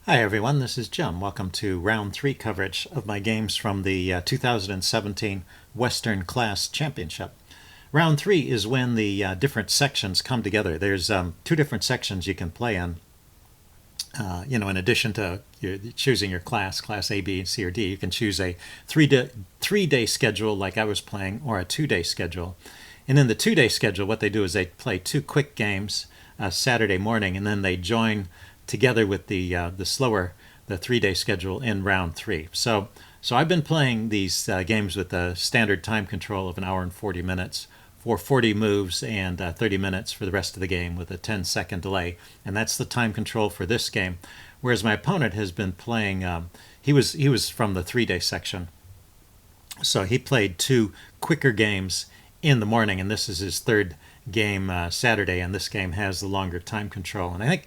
Hi everyone, this is Jim. Welcome to round 3 coverage of my games from the 2017 Western Class Championship. Round 3 is when the different sections come together. There's two different sections you can play in. In addition to choosing your class A, B, C, or D, you can choose a three-day schedule like I was playing, or a 2-day schedule. And in the 2-day schedule, what they do is they play 2 quick games Saturday morning, and then they join together with the the 3-day schedule in round 3. So I've been playing these games with a standard time control of an hour and 40 minutes for 40 moves and 30 minutes for the rest of the game with a 10-second delay. And that's the time control for this game. Whereas my opponent has been playing, he was from the 3-day section. So he played 2 quicker games in the morning, and this is his 3rd game Saturday, and this game has the longer time control. And I think,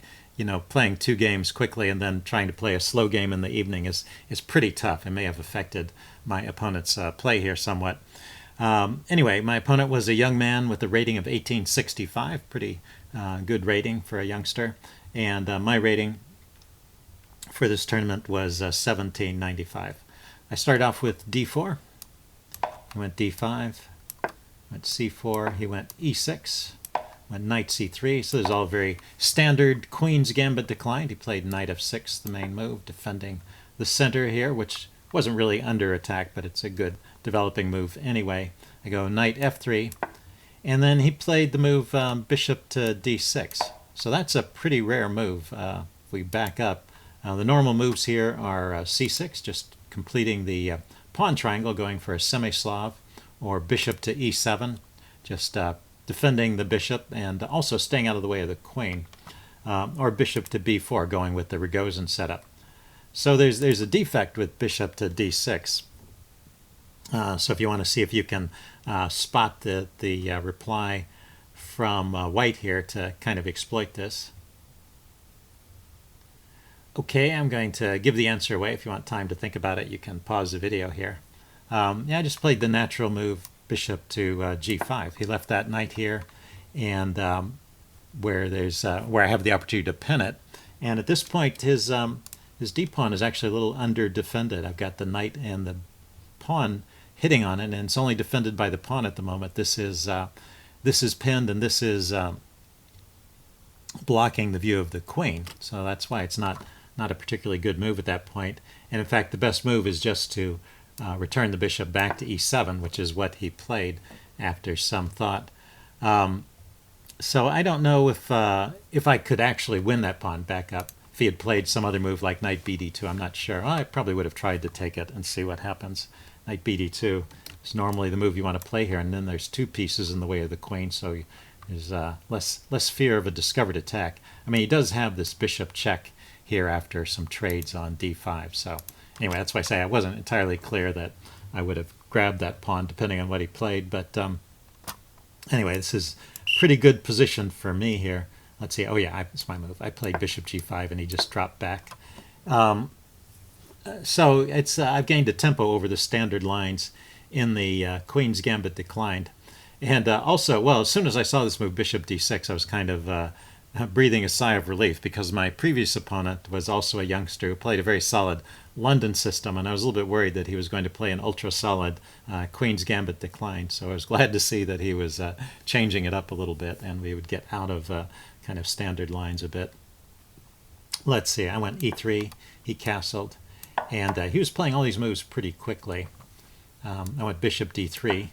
playing 2 games quickly and then trying to play a slow game in the evening is pretty tough. It may have affected my opponent's play here somewhat. Anyway, my opponent was a young man with a rating of 1865, pretty good rating for a youngster. And my rating for this tournament was 1795. I started off with d4. He went d5, went c4, he went e6, went knight c3. So this is all very standard queen's gambit declined. He played knight f6, the main move, defending the center here, which wasn't really under attack, but it's a good developing move anyway. I go knight f3, and then he played the move bishop to d6. So that's a pretty rare move. If we back up, the normal moves here are c6, just completing the pawn triangle, going for a semi-Slav, or bishop to e7, just defending the bishop and also staying out of the way of the queen, or bishop to b4, going with the Rogozin setup. So there's a defect with bishop to d6. So if you want to see if you can spot the reply from white here to kind of exploit this. Okay, I'm going to give the answer away. If you want time to think about it, you can pause the video here. I just played the natural move, bishop to g5. He left that knight here, and where I have the opportunity to pin it. And at this point, his d-pawn is actually a little under defended. I've got the knight and the pawn hitting on it, and it's only defended by the pawn at the moment. This is pinned, and this is blocking the view of the queen. So that's why it's not a particularly good move at that point. And in fact, the best move is just to return the bishop back to e7, which is what he played after some thought. So I don't know if I could actually win that pawn back up. If he had played some other move like knight bd2, I'm not sure. Well, I probably would have tried to take it and see what happens. Knight bd2 is normally the move you want to play here, and then there's 2 pieces in the way of the queen, so there's less fear of a discovered attack. I mean, he does have this bishop check here after some trades on d5. So anyway, that's why I say I wasn't entirely clear that I would have grabbed that pawn depending on what he played. But anyway, this is pretty good position for me here. Let's see. Oh yeah, it's my move. I played bishop g5, and he just dropped back. So it's I've gained a tempo over the standard lines in the Queen's Gambit declined. And also, well, as soon as I saw this move, bishop d6, I was kind of breathing a sigh of relief, because my previous opponent was also a youngster who played a very solid London system, and I was a little bit worried that he was going to play an ultra-solid Queen's Gambit declined. So I was glad to see that he was changing it up a little bit, and we would get out of kind of standard lines a bit. Let's see, I went e3, he castled, and he was playing all these moves pretty quickly. I went bishop d3,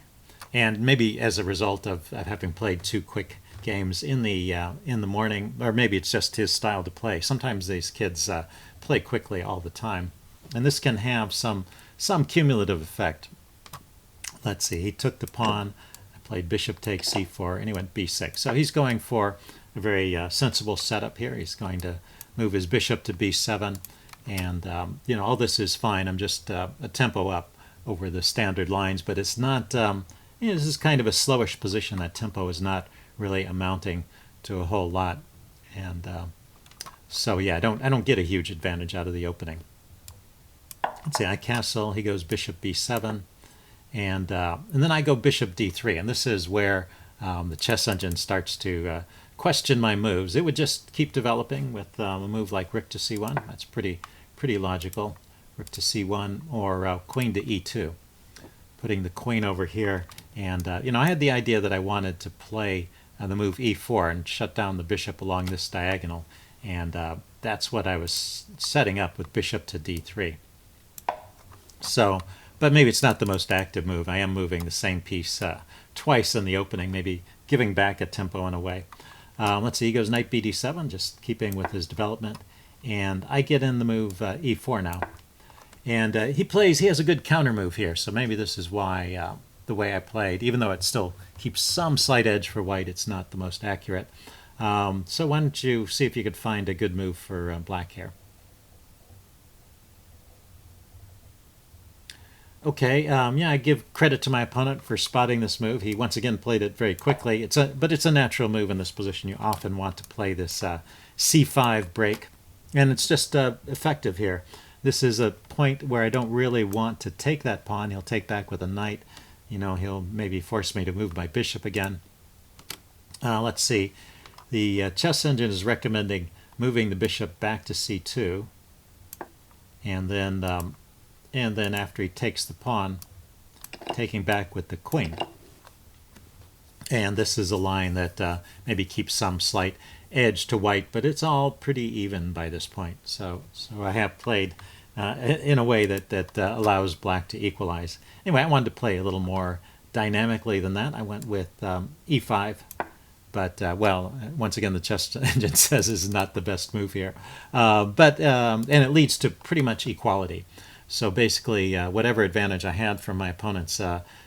and maybe as a result of having played 2 quick games in the morning, or maybe it's just his style to play. Sometimes these kids play quickly all the time, and this can have some cumulative effect. Let's see, he took the pawn, I played bishop takes c4, and he went b6. So he's going for a very sensible setup here. He's going to move his bishop to b7, and all this is fine. I'm just a tempo up over the standard lines, but it's not, this is kind of a slowish position. That tempo is not really amounting to a whole lot. And so yeah, I don't get a huge advantage out of the opening. Let's see, I castle, he goes bishop b7, and then I go bishop d3, and this is where the chess engine starts to question my moves. It would just keep developing with a move like rook to c1. That's pretty logical. Rook to c1 or queen to e2. Putting the queen over here. And, I had the idea that I wanted to play the move e4 and shut down the bishop along this diagonal. And that's what I was setting up with bishop to d3. So, but maybe it's not the most active move. I am moving the same piece twice in the opening, maybe giving back a tempo in a way. Let's see, he goes knight bd7, just keeping with his development. And I get in the move e4 now. And he has a good counter move here, so maybe this is why the way I played, even though it still keeps some slight edge for white, it's not the most accurate. So why don't you see if you could find a good move for black here. Okay, I give credit to my opponent for spotting this move. He once again played it very quickly. But it's a natural move in this position. You often want to play this c5 break, and it's just effective here. This is a point where I don't really want to take that pawn. He'll take back with a knight. He'll maybe force me to move my bishop again. Let's see. The chess engine is recommending moving the bishop back to c2, and then after he takes the pawn, taking back with the queen. And this is a line that maybe keeps some slight edge to white, but it's all pretty even by this point. So I have played in a way that allows black to equalize. Anyway, I wanted to play a little more dynamically than that. I went with e5. But, once again, the chess engine says this is not the best move here. And it leads to pretty much equality. So basically, whatever advantage I had from my opponent's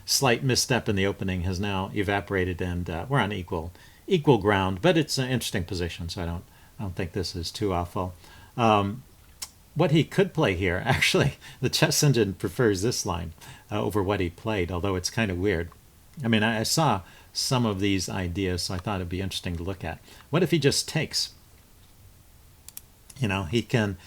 slight misstep in the opening has now evaporated, and we're on equal ground. But it's an interesting position, so I don't think this is too awful. What he could play here, actually, the chess engine prefers this line over what he played, although it's kind of weird. I mean, I saw some of these ideas, so I thought it'd be interesting to look at. What if he just takes? He can.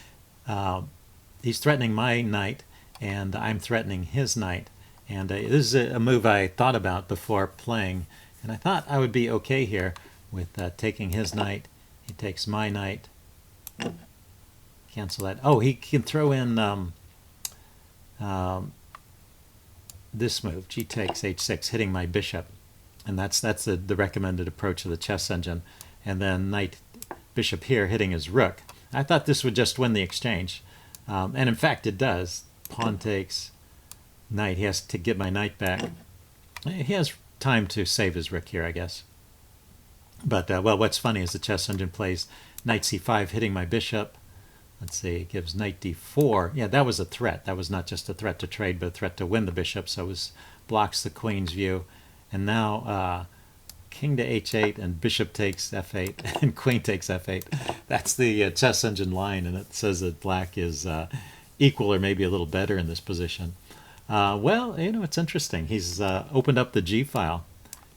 He's threatening my knight, and I'm threatening his knight. And this is a move I thought about before playing, and I thought I would be okay here with taking his knight. He takes my knight. Cancel that. Oh, he can throw in this move, g takes h6, hitting my bishop. And that's the recommended approach of the chess engine. And then knight, bishop here, hitting his rook. I thought this would just win the exchange. And in fact, it does. Pawn takes, knight. He has to get my knight back. He has time to save his rook here, I guess. But, what's funny is the chess engine plays knight c5, hitting my bishop. Let's see, it gives knight d4. Yeah, that was a threat. That was not just a threat to trade, but a threat to win the bishop. So it blocks the queen's view. And now king to h8 and bishop takes f8 and queen takes f8. That's the chess engine line, and it says that black is equal or maybe a little better in this position. It's interesting. He's opened up the G file,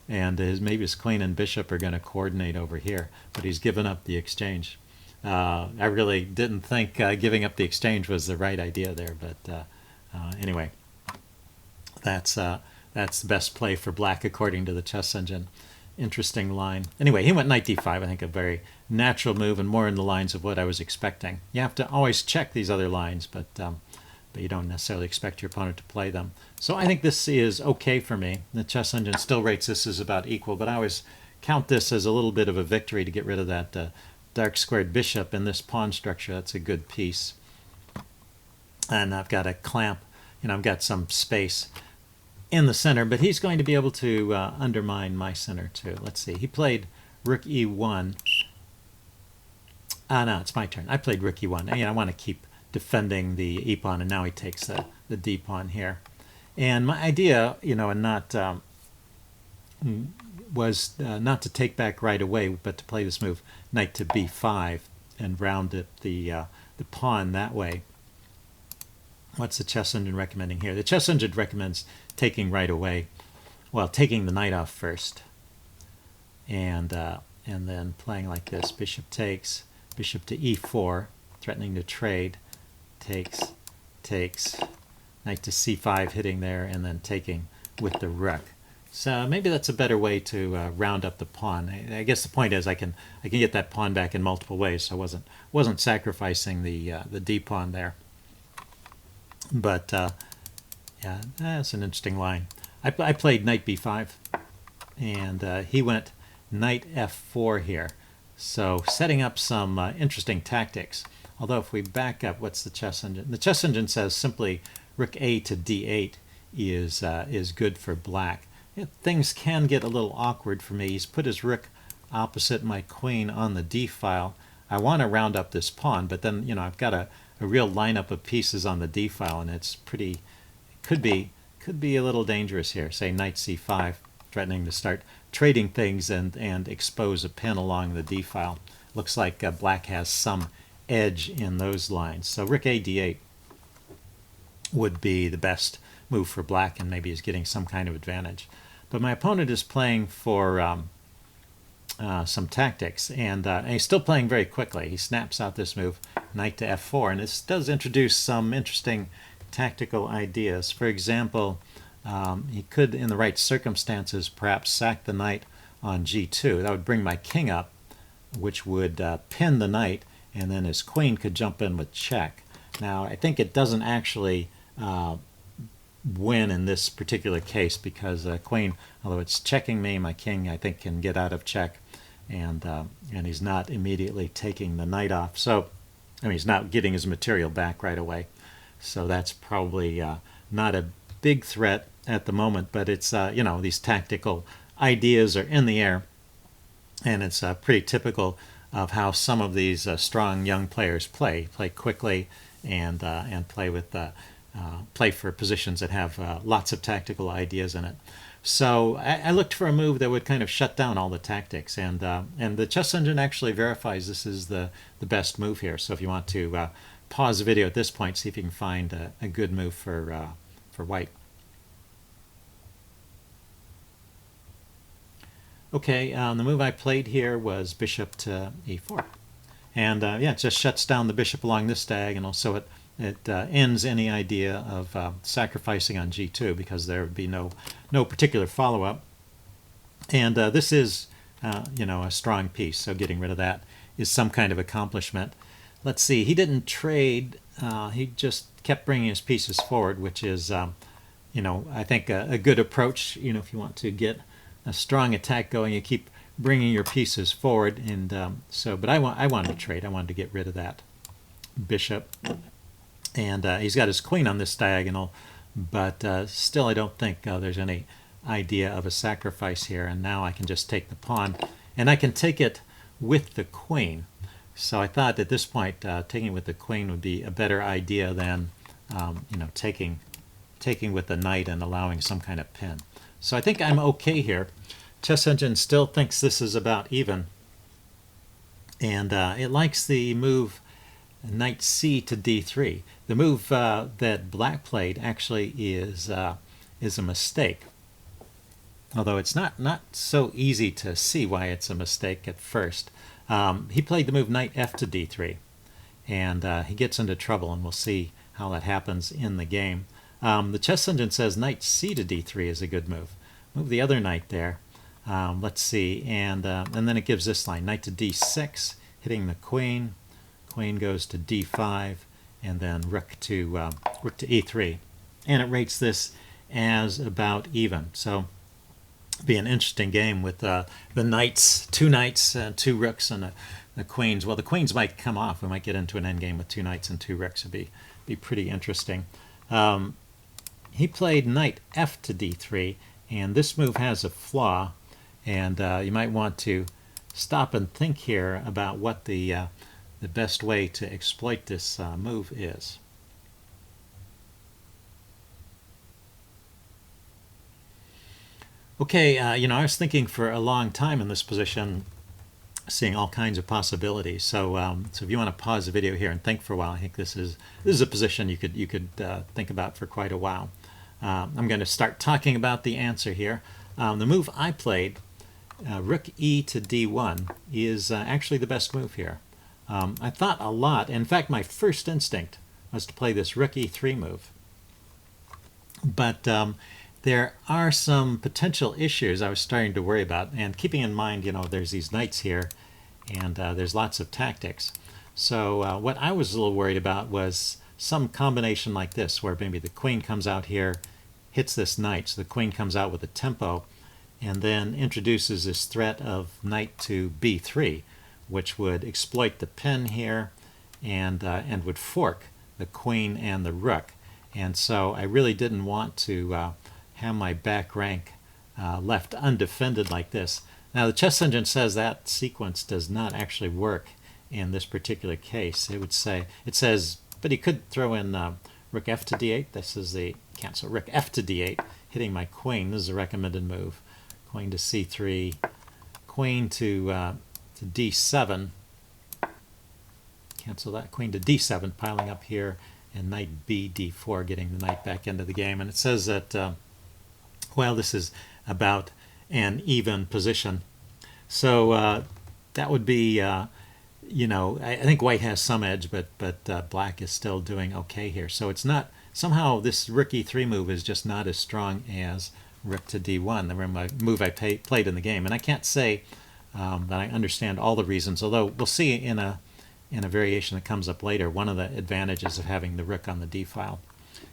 and maybe his queen and bishop are going to coordinate over here, but he's given up the exchange. I really didn't think giving up the exchange was the right idea there, but anyway, that's the best play for black according to the chess engine. Interesting line. Anyway, he went knight d5, I think a very natural move and more in the lines of what I was expecting. You have to always check these other lines, but you don't necessarily expect your opponent to play them. So I think this is okay for me. The chess engine still rates this as about equal, but I always count this as a little bit of a victory to get rid of that dark squared bishop in this pawn structure. That's a good piece. And I've got a clamp, I've got some space in the center, but he's going to be able to undermine my center too. Let's see. He played rook e1. No, it's my turn. I played rook e1. I want to keep defending the e-pawn, and now he takes the d-pawn here. And my idea, was not to take back right away, but to play this move, knight to b5, and round it the pawn that way. What's the chess engine recommending here? The chess engine recommends taking right away. Well, taking the knight off first, and then playing like this: bishop takes, bishop to e4, threatening to trade, takes, knight to c5, hitting there, and then taking with the rook. So maybe that's a better way to round up the pawn. I guess the point is I can get that pawn back in multiple ways. So I wasn't sacrificing the d pawn there. But yeah, that's an interesting line. I played knight b5, and he went knight f4 here. So setting up some interesting tactics. Although if we back up, what's the chess engine? The chess engine says simply rook a to d8 is good for black. Things can get a little awkward for me. He's put his rook opposite my queen on the d file. I want to round up this pawn, but then I've got a real lineup of pieces on the d file, and it's pretty could be a little dangerous here. Say knight c5, threatening to start trading things and expose a pin along the d file. Looks like black has some edge in those lines. So rook a d8 would be the best move for black, and maybe is getting some kind of advantage. But my opponent is playing for some tactics, and he's still playing very quickly. He snaps out this move, knight to f4, and this does introduce some interesting tactical ideas. For example, he could, in the right circumstances, perhaps sack the knight on g2. That would bring my king up, which would pin the knight, and then his queen could jump in with check. Now, I think it doesn't actually win in this particular case, because queen, although it's checking me, my king I think can get out of check, and he's not immediately taking the knight off. So, I mean, he's not getting his material back right away. So that's probably not a big threat at the moment, but it's these tactical ideas are in the air, and it's pretty typical of how some of these strong young players play quickly and play for positions that have lots of tactical ideas in it. So I looked for a move that would kind of shut down all the tactics, and the chess engine actually verifies this is the best move here. So if you want to pause the video at this point, see if you can find a good move for white. Okay, the move I played here was bishop to e4, and yeah, it just shuts down the bishop along this diagonal, so it ends any idea of sacrificing on g2, because there would be no particular follow-up. And this is a strong piece, so getting rid of that is some kind of accomplishment. Let's see, he didn't trade, he just kept bringing his pieces forward, which is I think a good approach. If you want to get a strong attack going, you keep bringing your pieces forward, and but I wanted to trade. I wanted to get rid of that bishop. And he's got his queen on this diagonal, but still I don't think there's any idea of a sacrifice here. And now I can just take the pawn, and I can take it with the queen. So I thought at this point taking it with the queen would be a better idea than taking with the knight and allowing some kind of pin. So I think I'm okay here. Chess engine still thinks this is about even, and it likes the move knight c to d3. The move that black played actually is a mistake, although it's not so easy to see why it's a mistake at first. He played the move knight f to d3, and he gets into trouble, and we'll see how that happens in the game. The chess engine says knight c to d3 is a good move. Move the other knight there. Let's see, and then it gives this line, knight to d6, hitting the queen. Queen goes to d5, and then rook to e3, and it rates this as about even. So it'll be an interesting game with the knights, two knights, two rooks, and the queens. Well, the queens might come off. We might get into an endgame with two knights and two rooks. It'd be pretty interesting. He played knight f to d3, and this move has a flaw, and you might want to stop and think here about what the best way to exploit this move is. Okay, I was thinking for a long time in this position, seeing all kinds of possibilities. So, if you want to pause the video here and think for a while, I think this is a position you could think about for quite a while. I'm going to start talking about the answer here. The move I played, rook e to d1, is actually the best move here. I thought a lot. In fact, my first instinct was to play this rook e3 move. But there are some potential issues I was starting to worry about, and keeping in mind, there's these knights here, and there's lots of tactics. So what I was a little worried about was some combination like this, where maybe the queen comes out here, hits this knight, so the queen comes out with a tempo, and then introduces this threat of knight to b3, which would exploit the pin here, and would fork the queen and the rook. And so I really didn't want to have my back rank left undefended like this. Now the chess engine says that sequence does not actually work in this particular case. It says, but he could throw in rook f to d8. This is the cancel. Rook f to d8, hitting my queen. This is a recommended move. Queen to c3, queen to d7. Cancel that. Queen to d7, piling up here, and knight b d4, getting the knight back into the game. And it says that, well, this is about an even position. So that would be, I think white has some edge, but black is still doing okay here. So it's not, somehow this rook e3 move is just not as strong as rook to d1, the move I played in the game. And I can't say that I understand all the reasons, although we'll see in a variation that comes up later, one of the advantages of having the rook on the d file.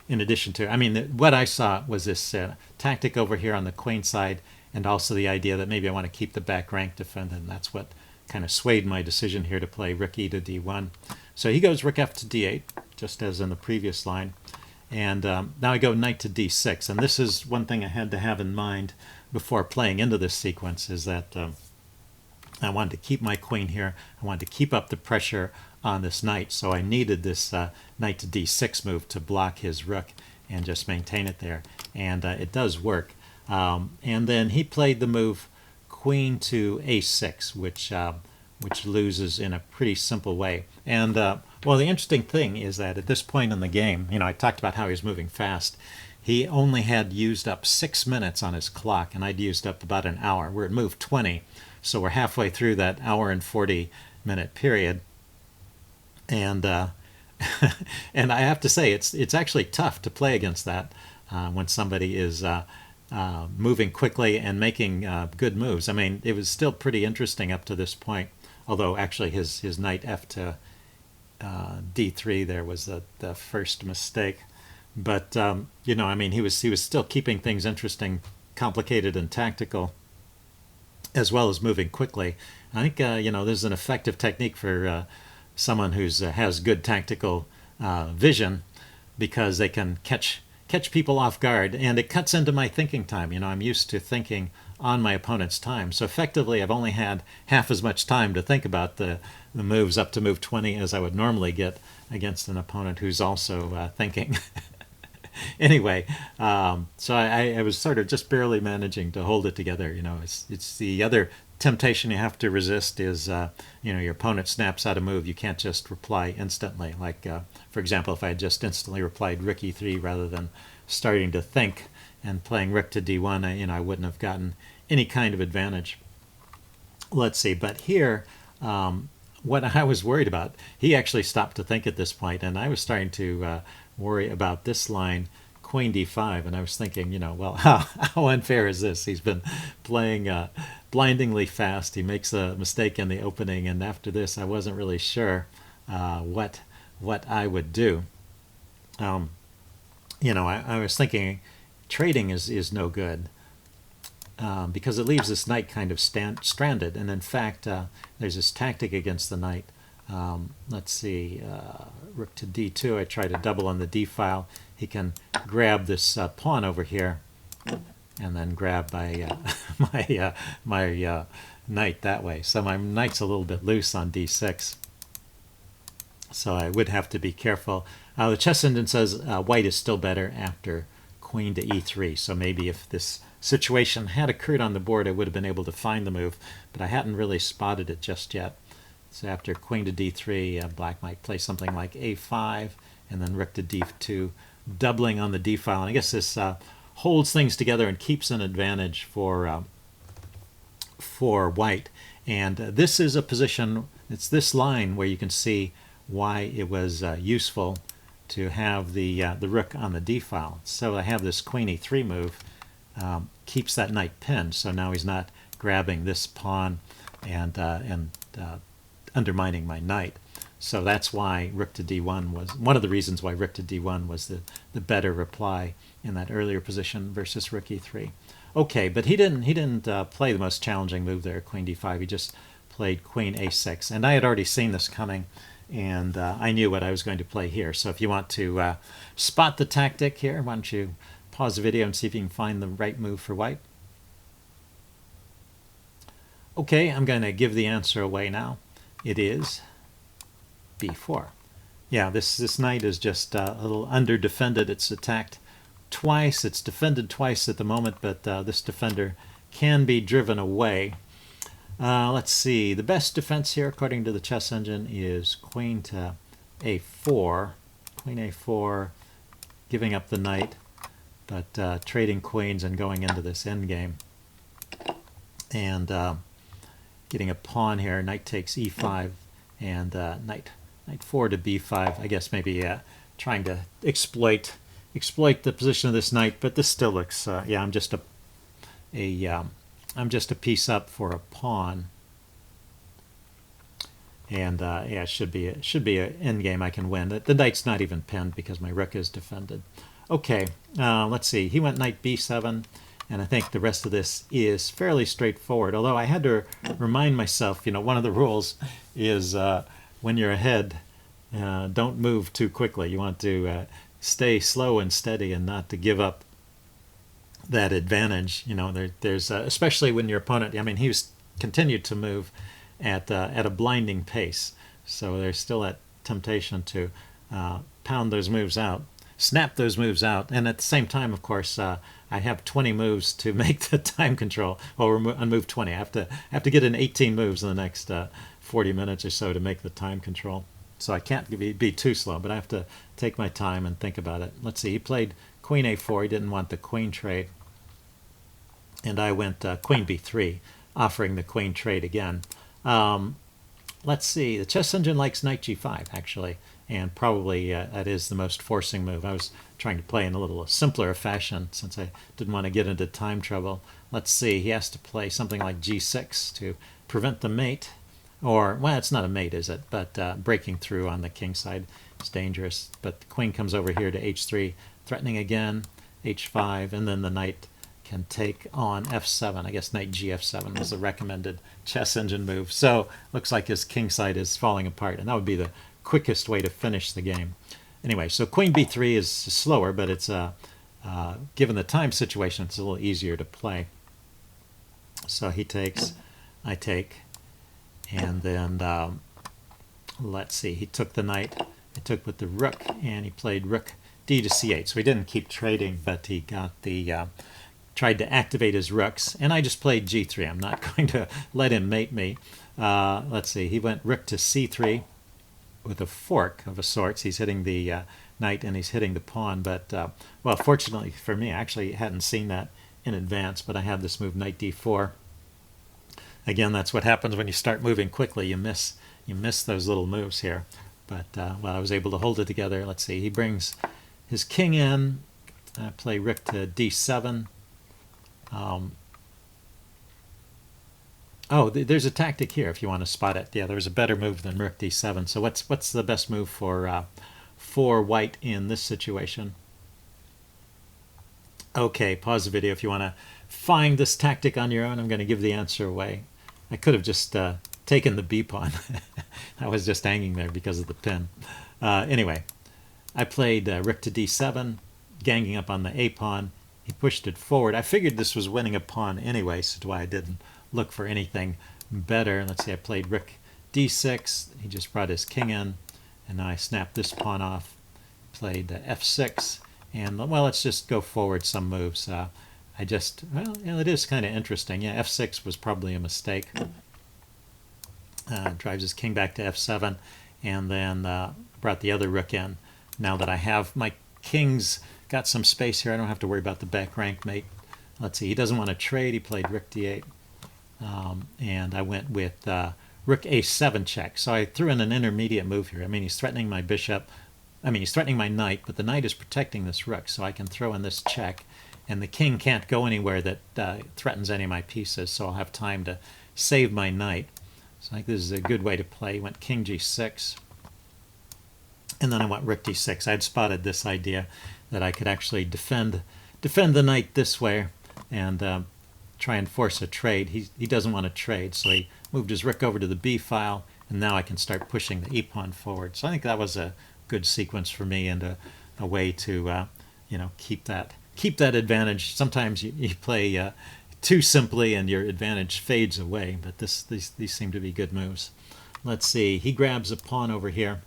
In addition to, what I saw was this tactic over here on the queen side, and also the idea that maybe I want to keep the back rank defended, and that's what kind of swayed my decision here to play rook e to d1. So he goes rook f to d8, just as in the previous line. And now I go knight to d6, and this is one thing I had to have in mind before playing into this sequence, is that I wanted to keep my queen here. I wanted to keep up the pressure on this knight, so I needed this knight to d6 move to block his rook and just maintain it there. And it does work. And then he played the move queen to a6, which loses in a pretty simple way. And well, the interesting thing is that at this point in the game, I talked about how he was moving fast. He only had used up 6 minutes on his clock, and I'd used up about an hour. We're at move 20, so we're halfway through that hour and 40-minute period. And and I have to say, it's actually tough to play against that when somebody is moving quickly and making good moves. It was still pretty interesting up to this point, although actually his knight f to d3 there was the first mistake. But he was still keeping things interesting, complicated, and tactical, as well as moving quickly. I think there's an effective technique for someone who's has good tactical vision, because they can catch people off guard, and it cuts into my thinking time. I'm used to thinking on my opponent's time, so effectively I've only had half as much time to think about the moves up to move 20 as I would normally get against an opponent who's also thinking. Anyway, so I was sort of just barely managing to hold it together. It's the other temptation you have to resist is, your opponent snaps out a move. You can't just reply instantly. Like, for example, if I had just instantly replied rook e3 rather than starting to think and playing rook to d1, I wouldn't have gotten any kind of advantage. Let's see, but here, what I was worried about, he actually stopped to think at this point, and I was starting to worry about this line, queen d5, and I was thinking, well, how unfair is this? He's been playing blindingly fast. He makes a mistake in the opening, and after this I wasn't really sure what I would do. I was thinking trading is no good, because it leaves this knight kind of stranded, and in fact there's this tactic against the knight. Let's see, rook to d2, I try to double on the d file. He can grab this pawn over here, and then grab my my knight that way. So my knight's a little bit loose on d6, so I would have to be careful. The chess engine says white is still better after queen to e3, so maybe if this situation had occurred on the board I would have been able to find the move, but I hadn't really spotted it just yet. So after queen to d3, black might play something like a5, and then rook to d2, doubling on the d file. And I guess this holds things together and keeps an advantage for white. And this is a position, it's this line where you can see why it was useful to have the rook on the d file. So I have this queen e3 move, keeps that knight pinned, so now he's not grabbing this pawn and undermining my knight. So that's why rook to d1 was one of the reasons why rook to d1 was the better reply in that earlier position versus rook e3. Okay, but he didn't play the most challenging move there, queen d5. He just played queen a6, and I had already seen this coming, and I knew what I was going to play here. So if you want to spot the tactic here, why don't you pause the video and see if you can find the right move for white. Okay, I'm going to give the answer away now. It is b4. Yeah, this knight is just a little under-defended. It's attacked twice. It's defended twice at the moment, but this defender can be driven away. Let's see. The best defense here, according to the chess engine, is queen to a4. Queen a4, giving up the knight, but trading queens and going into this endgame. And getting a pawn here. Knight takes e5, and knight 4 to b5. I guess maybe trying to exploit the position of this knight, but this still looks. Yeah, I'm just a piece up for a pawn, and yeah, it should be an endgame I can win. The knight's not even pinned because my rook is defended. Okay, let's see. He went knight b7. And I think the rest of this is fairly straightforward. Although I had to remind myself, one of the rules is when you're ahead, don't move too quickly. You want to stay slow and steady and not to give up that advantage. There's especially when your opponent. I mean, he was continued to move at a blinding pace. So there's still that temptation to pound those moves out. Snap those moves out, and at the same time, of course, I have 20 moves to make the time control. Well, on move 20, I have to get in 18 moves in the next 40 minutes or so to make the time control. So I can't be too slow, but I have to take my time and think about it. Let's see. He played queen a4. He didn't want the queen trade, and I went queen b3, offering the queen trade again. Let's see. The chess engine likes knight g5 actually. And probably that is the most forcing move. I was trying to play in a little simpler fashion since I didn't want to get into time trouble. Let's see, he has to play something like g6 to prevent the mate. Or, well, it's not a mate, is it? But breaking through on the king side is dangerous. But the queen comes over here to h3, threatening again, h5, and then the knight can take on f7. I guess knight gf7 was the recommended chess engine move. So looks like his king side is falling apart, and that would be the quickest way to finish the game. Anyway, so queen b3 is slower, but it's given the time situation, it's a little easier to play. So he takes, I take, and then let's see, he took the knight, I took with the rook, and he played rook d to c8. So he didn't keep trading, but he got the tried to activate his rooks, and I just played g3. I'm not going to let him mate me. Let's see, he went rook to c3 with a fork of a sorts. He's hitting the knight and he's hitting the pawn, but well, fortunately for me, I actually hadn't seen that in advance, but I have this move knight d4. Again, that's what happens when you start moving quickly. You miss those little moves here. But well, I was able to hold it together. Let's see, he brings his king in. I play rook to d7. Oh, there's a tactic here if you want to spot it. Yeah, there's a better move than rook d7. So what's the best move for white in this situation? Okay, pause the video if you want to find this tactic on your own. I'm going to give the answer away. I could have just taken the b pawn. I was just hanging there because of the pin. Anyway, I played rook to d7, ganging up on the a pawn. He pushed it forward. I figured this was winning a pawn anyway, so that's why I didn't look for anything better. Let's see, I played rook d6. He just brought his king in, and now I snapped this pawn off. Played f6, and well, let's just go forward some moves. Well, it is kind of interesting. Yeah, f6 was probably a mistake. Drives his king back to f7, and then brought the other rook in. Now that I have my king's got some space here, I don't have to worry about the back rank mate. Let's see, he doesn't want to trade. He played rook d8. And I went with rook a7 check. So I threw in an intermediate move here. I mean, he's threatening my bishop. I mean, he's threatening my knight, but the knight is protecting this rook, so I can throw in this check. and the king can't go anywhere that threatens any of my pieces, so I'll have time to save my knight. So I think this is a good way to play. He went king g6, and then I went rook d6. I had spotted this idea that I could actually defend the knight this way and try and force a trade. He doesn't want to trade, so he moved his rook over to the b file, and now I can start pushing the e-pawn forward. So I think that was a good sequence for me and a way to keep that advantage. Sometimes you play too simply and your advantage fades away, but these seem to be good moves. Let's see, he grabs a pawn over here,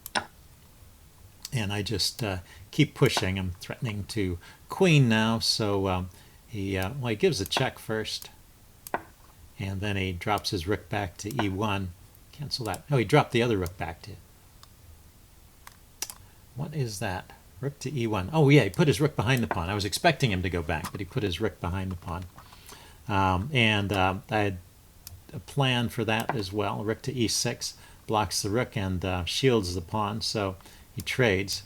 and I just keep pushing. I'm threatening to queen now, so he gives a check first, and then he drops his rook back to e1. Cancel that. Oh, he dropped the other rook back to. What is that? Rook to e1. Oh yeah, he put his rook behind the pawn. I was expecting him to go back, but he put his rook behind the pawn. I had a plan for that as well. Rook to e6 blocks the rook and shields the pawn, so he trades.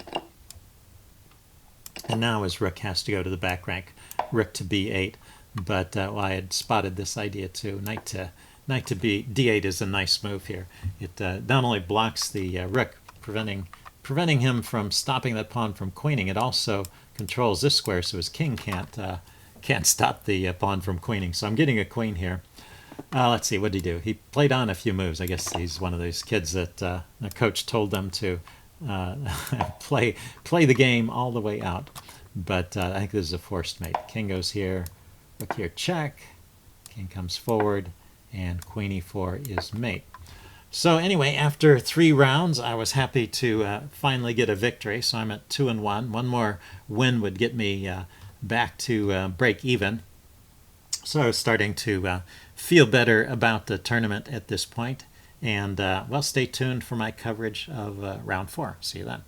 And now his rook has to go to the back rank. Rook to b8. But I had spotted this idea too. Knight to d8 is a nice move here. It not only blocks the rook, preventing him from stopping that pawn from queening, it also controls this square, so his king can't stop the pawn from queening. So I'm getting a queen here. Let's see, what did he do? He played on a few moves. I guess he's one of those kids that the coach told them to play the game all the way out. But I think this is a forced mate. King goes here, rook here, check. King comes forward, and queen e4 is mate. So anyway, after 3 rounds, I was happy to finally get a victory. So I'm at 2-1. One more win would get me back to break even. So I was starting to feel better about the tournament at this point. And well, stay tuned for my coverage of round 4. See you then.